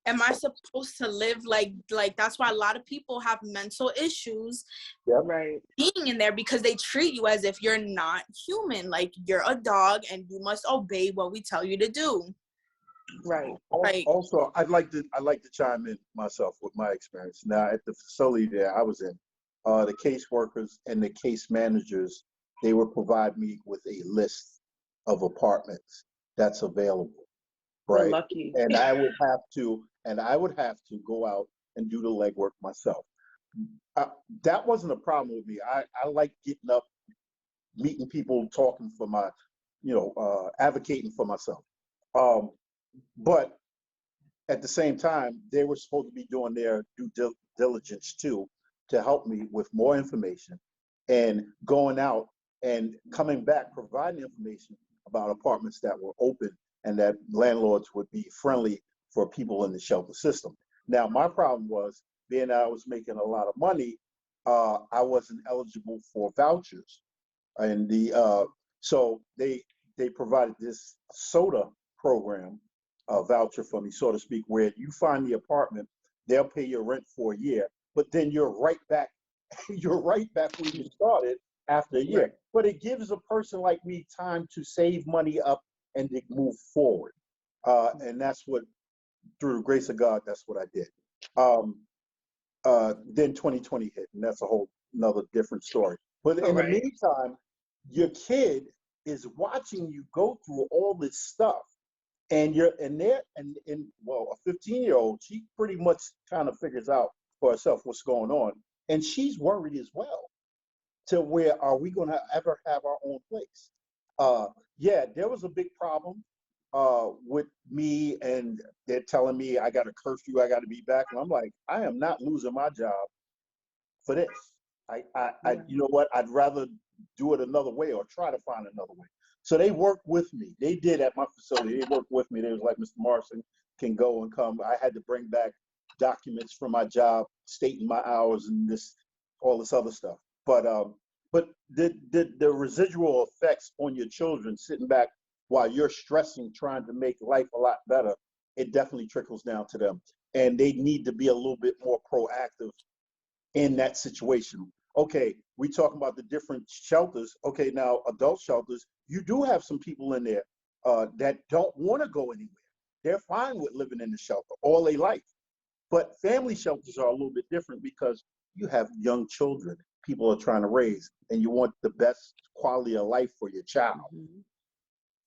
am I supposed to live like that's why a lot of people have mental issues being in there, because they treat you as if you're not human, like you're a dog and you must obey what we tell you to do. Right. Also, I'd like to chime in myself with my experience. Now, at the facility that I was in, the caseworkers and the case managers, they would provide me with a list of apartments that's available. Right. We're lucky. And I would have to go out and do the legwork myself. That wasn't a problem with me. I like getting up, meeting people, talking for my, advocating for myself. But at the same time, they were supposed to be doing their due diligence too, to help me with more information and going out and coming back, providing information about apartments that were open and that landlords would be friendly for people in the shelter system. Now, my problem was, being that I was making a lot of money, I wasn't eligible for vouchers. And so they provided this soda program, a voucher for me, so to speak, where you find the apartment, they'll pay your rent for a year, but then you're right back where you started after a year. Right. But it gives a person like me time to save money up and to move forward. And that's what, through the grace of God, that's what I did. Then 2020 hit, and that's a whole another different story. But in the meantime, your kid is watching you go through all this stuff. And well, a 15-year-old, she pretty much kind of figures out for herself what's going on. And she's worried as well, to where, are we going to ever have our own place? There was a big problem with me, and they're telling me I got a curfew, I got to be back. And I'm like, I am not losing my job for this. You know what? I'd rather do it another way or try to find another way. So they worked with me. They did at my facility. They worked with me. They was like, Mr. Morrison can go and come. I had to bring back documents from my job stating my hours and all this other stuff. But the residual effects on your children sitting back while you're stressing, trying to make life a lot better, it definitely trickles down to them. And they need to be a little bit more proactive in that situation. Okay, we talking about the different shelters. Okay, now adult shelters, you do have some people in there that don't want to go anywhere. They're fine with living in the shelter all their life. But family shelters are a little bit different because you have young children people are trying to raise, and you want the best quality of life for your child.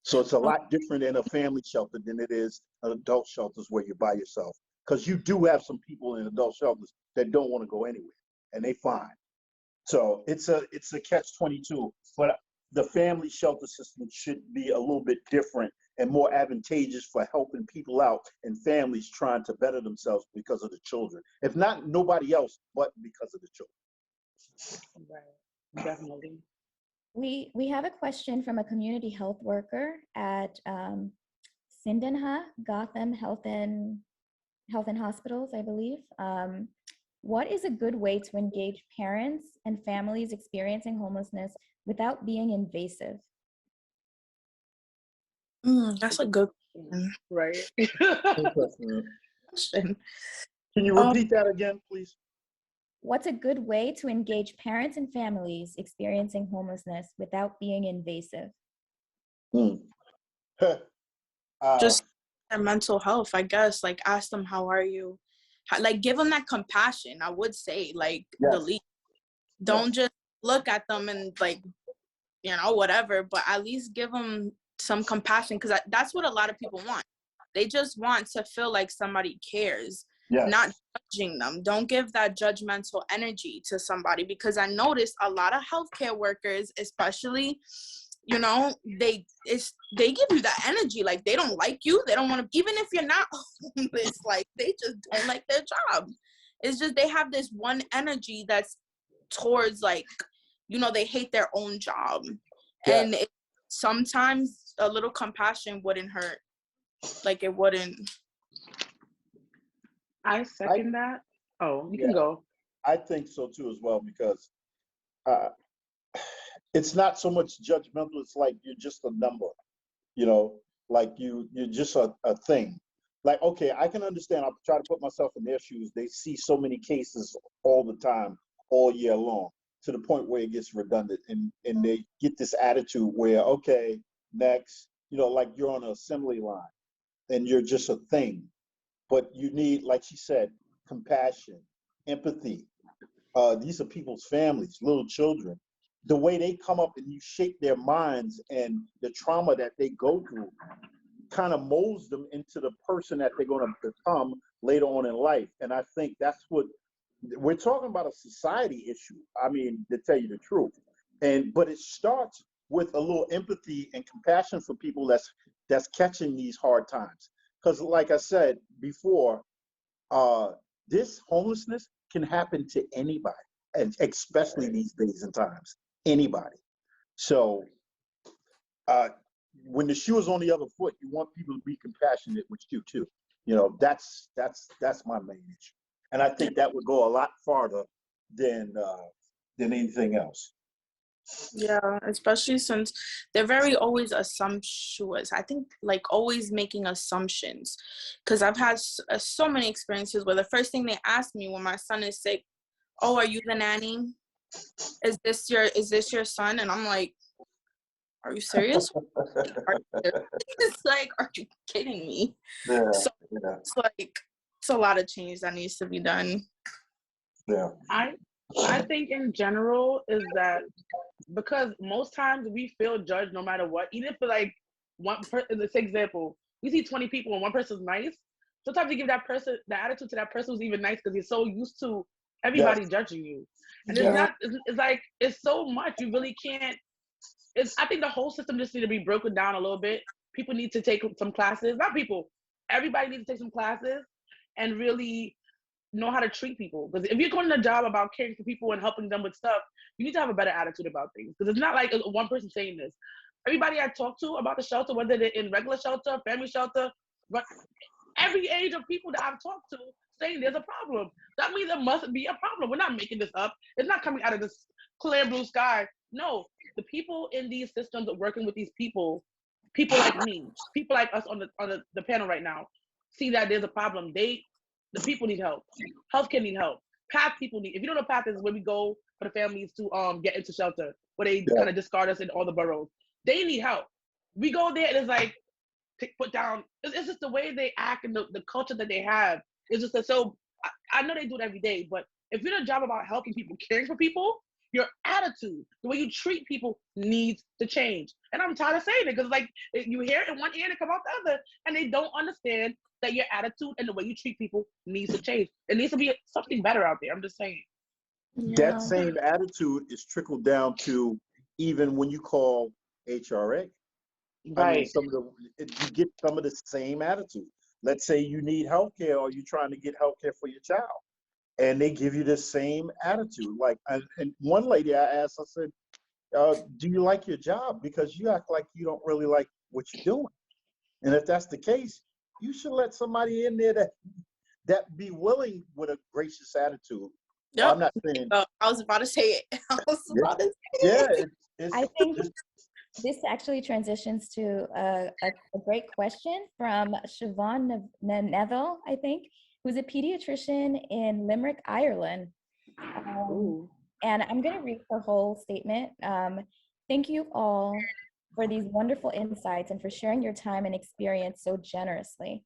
So it's a lot different in a family shelter than it is an adult shelters where you're by yourself. Because you do have some people in adult shelters that don't want to go anywhere, and they fine. So it's a catch-22. But the family shelter system should be a little bit different and more advantageous for helping people out and families trying to better themselves because of the children. If not nobody else, but because of the children. Right. Definitely. We have a question from a community health worker at Sydenham Gotham Health and Hospitals, I believe. What is a good way to engage parents and families experiencing homelessness without being invasive? That's a good question. Right. Question. Can you repeat that again, please? What's a good way to engage parents and families experiencing homelessness without being invasive? Just their mental health, I guess. Like, ask them, how are you? Like, give them that compassion, I would say. Like, the least. Don't just look at them and, like, you know, whatever, but at least give them some compassion, because that's what a lot of people want. They just want to feel like somebody cares, not judging them. Don't give that judgmental energy to somebody, because I noticed a lot of healthcare workers, especially, you know, they give you that energy. Like, they don't like you. They don't want to, even if you're not homeless, like, they just don't like their job. It's just they have this one energy that's towards, like, you know, they hate their own job. And sometimes a little compassion wouldn't hurt. Like, it wouldn't. I second that. Oh, you can go. I think so too as well, because it's not so much judgmental. It's like you're just a number, you know, like you're just a thing. Like, okay, I can understand. I'll try to put myself in their shoes. They see so many cases all the time, all year long, to the point where it gets redundant, and they get this attitude where, okay, next, you know, like you're on an assembly line and you're just a thing. But you need, like she said, compassion, empathy. These are people's families, little children. The way they come up and you shape their minds, and the trauma that they go through kind of molds them into the person that they're going to become later on in life. And I think that's what we're talking about, a society issue. I mean, to tell you the truth. But it starts with a little empathy and compassion for people that's catching these hard times. Because like I said before, this homelessness can happen to anybody, and especially these days and times, anybody. So when the shoe is on the other foot, you want people to be compassionate with you too. You know, that's my main issue. And I think that would go a lot farther than anything else. Yeah, especially since they're very always assumptuous. I think, like, always making assumptions. Because I've had so many experiences where the first thing they ask me when my son is sick, oh, are you the nanny? Is this your son? And I'm like, are you serious? It's like, are you kidding me? Yeah, so it's like, it's a lot of change that needs to be done. Yeah. I think in general is that, because most times we feel judged no matter what, even if, like, one person, let's say example, we see 20 people and one person's nice. Sometimes you give that person the attitude to that person who's even nice, because you're so used to everybody judging you. And it's not, it's like, it's so much, you really can't. I think the whole system just needs to be broken down a little bit. People need to take some classes. Not people. Everybody needs to take some classes and really know how to treat people. Because if you're going to a job about caring for people and helping them with stuff, you need to have a better attitude about things. Because it's not like one person saying this. Everybody I talk to about the shelter, whether they're in regular shelter, family shelter, but every age of people that I've talked to saying there's a problem. That means there must be a problem. We're not making this up. It's not coming out of this clear blue sky. No, the people in these systems are working with these people like me, people like us on the panel right now, see that there's a problem. The people need help. Healthcare need help. PATH people need. If you don't know, PATH is where we go for the families to get into shelter, where they kind of discard us in all the boroughs. They need help. We go there and it's like put down. It's just the way they act and the culture that they have. It's just so. I know they do it every day, but if you're a job about helping people, caring for people, your attitude, the way you treat people needs to change. And I'm tired of saying it because like you hear it in one ear and it come out the other, and they don't understand that your attitude and the way you treat people needs to change. It needs to be something better out there. I'm just saying. That same attitude is trickled down to even when you call HRA. Right. I mean, you get some of the same attitude. Let's say you need healthcare or you're trying to get healthcare for your child, and they give you the same attitude. Like, and one lady I asked, I said, do you like your job? Because you act like you don't really like what you're doing. And if that's the case, you should let somebody in there that be willing with a gracious attitude. Yep. I'm not saying. I was about to say it. I think this actually transitions to a great question from Siobhan Neville, I think, who's a pediatrician in Limerick, Ireland. And I'm going to read her whole statement. Thank you all for these wonderful insights and for sharing your time and experience so generously.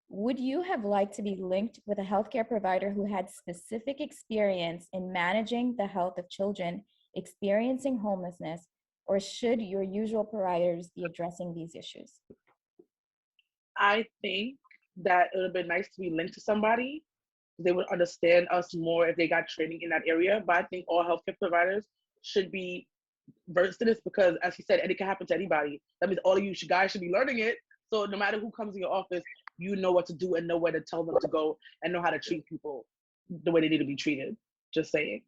Would you have liked to be linked with a healthcare provider who had specific experience in managing the health of children experiencing homelessness, or should your usual providers be addressing these issues? I think that it would have been nice to be linked to somebody. They would understand us more if they got training in that area. But I think all healthcare providers should be versed in this because, as he said, it can happen to anybody. That means all of you guys should be learning it. So no matter who comes in your office, you know what to do and know where to tell them to go and know how to treat people the way they need to be treated. Just saying.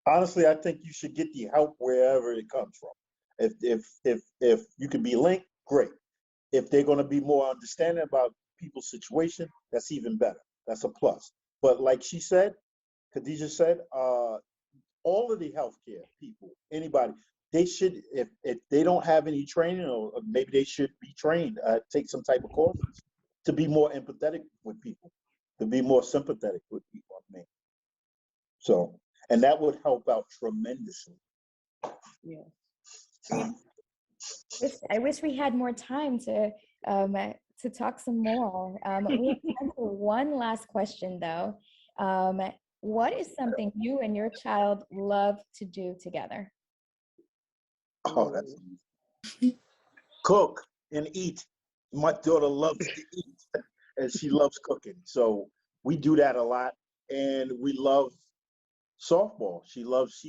Honestly, I think you should get the help wherever it comes from. If you can be linked, great. If they're going to be more understanding about people's situation, that's even better. That's a plus. But like she said, Khadijah said, all of the healthcare people, anybody, they should, if they don't have any training, or maybe they should be trained, take some type of courses to be more empathetic with people, to be more sympathetic with people. I mean, so, and that would help out tremendously. Yeah. I wish we had more time to talk some more. We have time for one last question, though. What is something you and your child love to do together? Oh, that's cook and eat. My daughter loves to eat, and she loves cooking. So we do that a lot, and we love softball. She loves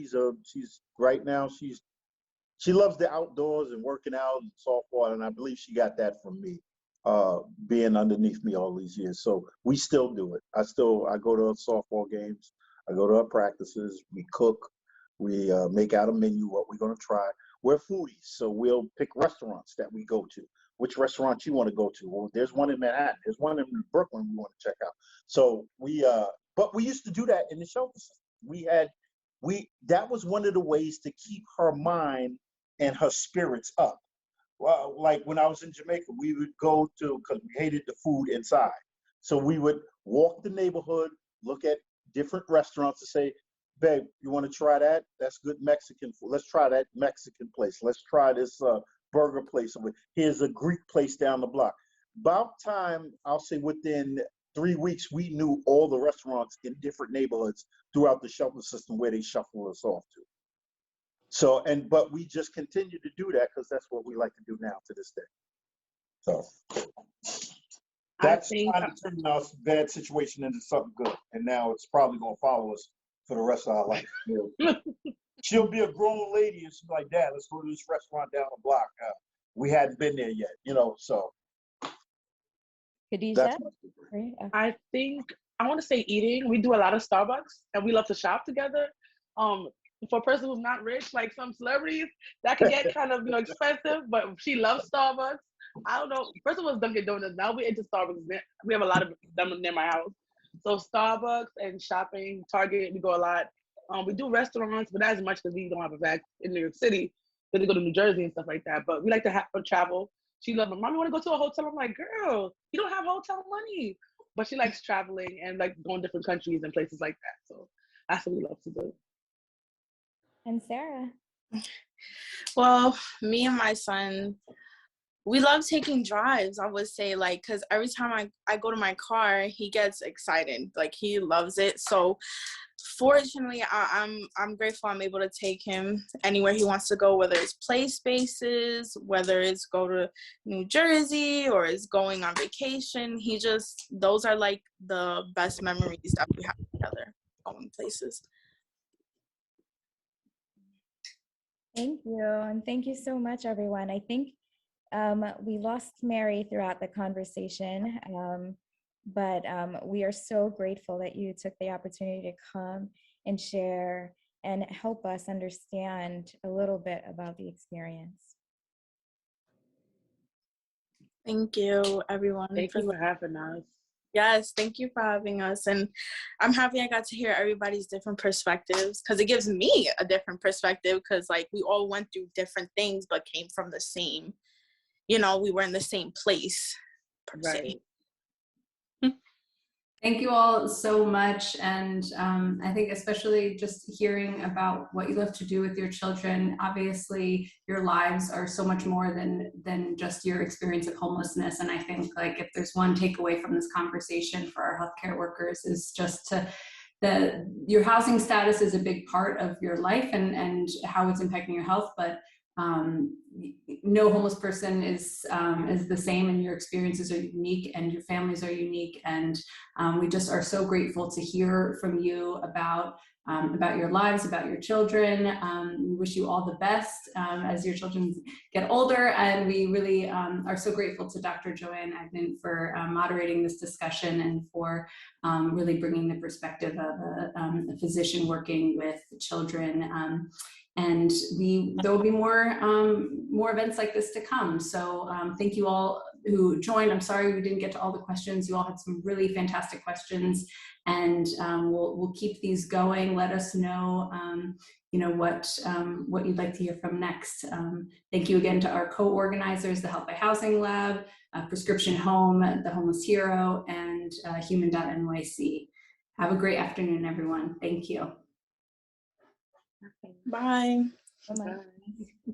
the outdoors and working out and softball, and I believe she got that from me, being underneath me all these years. So we still do it. I go to softball games. I go to our practices. We cook. We make out a menu, what we're going to try. We're foodies, so we'll pick restaurants that we go to. Which restaurant you want to go to? Well, there's one in Manhattan. There's one in Brooklyn we want to check out. So but we used to do that in the shelter system. That was one of the ways to keep her mind and her spirits up. Well, like when I was in Jamaica, we would go to, because we hated the food inside. So we would walk the neighborhood, look at different restaurants and say, babe, you want to try that? That's good Mexican food. Let's try that Mexican place. Let's try this burger place. Here's a Greek place down the block. About time, I'll say within 3 weeks, we knew all the restaurants in different neighborhoods throughout the shelter system where they shuffle us off to. So, but we just continue to do that because that's what we like to do now to this day. So that's trying to turn our bad situation into something good. And now it's probably going to follow us for the rest of our life. She'll be a grown lady and she's like, Dad, let's go to this restaurant down the block. We hadn't been there yet, so. Khadijah? I think I want to say eating. We do a lot of Starbucks and we love to shop together. For a person who's not rich, like some celebrities, that can get kind of expensive, but she loves Starbucks. I don't know. First of all, it's Dunkin' Donuts. Now we're into Starbucks. We have a lot of them near my house. So Starbucks and shopping, Target, we go a lot. We do restaurants, but not as much because we don't have a vac in New York City. Because we go to New Jersey and stuff like that. But we like to travel. She loved it. Mommy, want to go to a hotel? I'm like, girl, you don't have hotel money. But she likes traveling and like going different countries and places like that. So that's what we love to do. And Sarah? Well, me and my son, we love taking drives, I would say, like, because every time I go to my car, he gets excited. Like, he loves it. So fortunately, I'm grateful I'm able to take him anywhere he wants to go, whether it's play spaces, whether it's go to New Jersey or it's going on vacation. Those are like the best memories that we have together, going places. Thank you. And thank you so much, everyone. I think we lost Mary throughout the conversation, but we are so grateful that you took the opportunity to come and share and help us understand a little bit about the experience. Thank you, everyone. Thank you for having us. Yes, thank you for having us. And I'm happy I got to hear everybody's different perspectives, because it gives me a different perspective, because like we all went through different things but came from the same, we were in the same place per se. Thank you all so much. And I think especially just hearing about what you love to do with your children. Obviously, your lives are so much more than just your experience of homelessness. And I think like if there's one takeaway from this conversation for our healthcare workers is just your housing status is a big part of your life and how it's impacting your health, but no homeless person is the same, and your experiences are unique and your families are unique. And we just are so grateful to hear from you about your lives, about your children. We wish you all the best as your children get older. And we really are so grateful to Dr. Joanne Agnon for moderating this discussion and for really bringing the perspective of a physician working with children. And there will be more events like this to come. So thank you all who joined. I'm sorry we didn't get to all the questions. You all had some really fantastic questions, and we'll keep these going. Let us know, what you'd like to hear from next. Thank you again to our co-organizers, the Health by Housing Lab, Prescription Home, the Homeless Hero, and Human.NYC. Have a great afternoon, everyone. Thank you. Bye. Bye-bye. Bye.